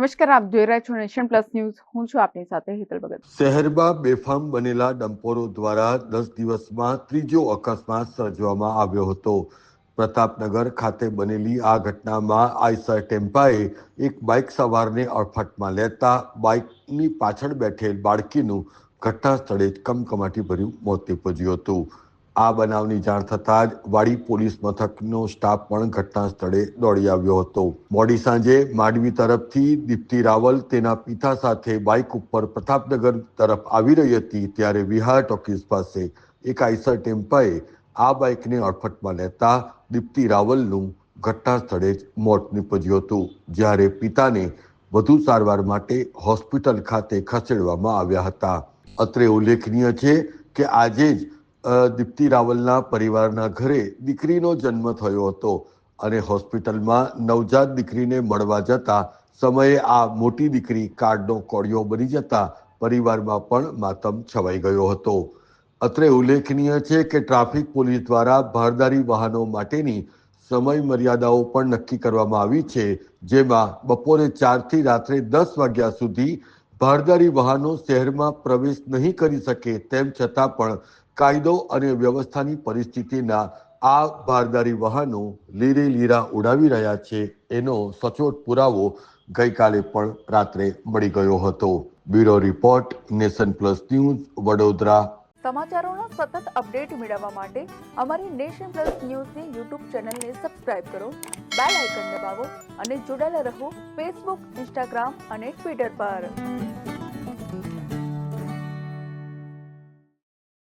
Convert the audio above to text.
નમસ્કાર, આપ જોઈ રહ્યા છો નેશન પ્લસ ન્યૂઝ. હું છું આપની સાથે હેતલ ભગત. શહેરમાં બેફામ બનેલા ડમ્પરો દ્વારા 10 દિવસમાં ત્રીજો અકસ્માત સર્જવામાં આવ્યો હતો. પ્રતાપનગર ખાતે બનેલી આ ઘટનામાં આઈસર ટેમ્પાએ એક બાઇક સવારને અડફેટમાં લેતા બાઇકની પાછળ બેઠેલ બાળકીનું ઘટના સ્થળે જ કમકમાટી ભર્યું મોત નીપજ્યું હતું. આ બનાવની જાણ થતાં જ વાડી પોલીસ મથકનો સ્ટાફ પણ ઘટના સ્થળે દોડી આવ્યો હતો. મોડી સાંજે માંડવી તરફથી દીપ્તિ રાવલ તેના પિતા સાથે બાઇક ઉપર પ્રતાપનગર તરફ આવી રહી હતી ત્યારે વિહાર ટોકીઝ પાસે એક આઈસર ટેમ્પાએ આ બાઇકને અડફેટમાં લેતા દીપ્તિ રાવલનું ઘટના સ્થળે જ મોત નીપજ્યું હતું. જ્યારે પિતાને વધુ સારવાર માટે હોસ્પિટલ ખાતે ખસેડવામાં આવ્યા હતા. અત્રે ઉલ્લેખનીય છે કે આજે જ દીપ્તિ રાવલના પરિવારના ઘરે દીકરીનો જન્મ થયો હતો અને હોસ્પિટલમાં નવજાત દીકરીને મળવા જતા સમયે આ મોટી દીકરી કાર્ડનો કોળિયો બની જતા પરિવારમાં પણ માતમ છવાઈ ગયો હતો. અત્રે ઉલ્લેખનીય છે કે ટ્રાફિક પોલીસ દ્વારા ભારદારી વાહનો માટેની સમય મર્યાદાઓ પણ નક્કી કરવામાં આવી છે, જેમાં બપોરે 4 થી રાત્રે 10 વાગ્યા સુધી ભારદારી વાહનો શહેરમાં પ્રવેશ નહીં કરી શકે. તેમ છતાં પણ કાયદો અને વ્યવસ્થાની પરિસ્થિતિના આ ભારદારી વાહનો લીરે લીરા ઉડાવી રહ્યા છે એનો સચોટ પુરાવો ગઈકાલે પણ રાત્રે મળી ગયો હતો. Bureau report, Nation Plus News, Vadodara. સમાચારોનો સતત અપડેટ મેળવવા માટે અમારી નેશન પ્લસ ન્યૂઝની યુટ્યુબ ચેનલને સબસ્ક્રાઇબ કરો, બેલ આઇકન દબાવો અને જોડાયેલા રહો ફેસબુક, ઇન્સ્ટાગ્રામ અને ટ્વિટર પર.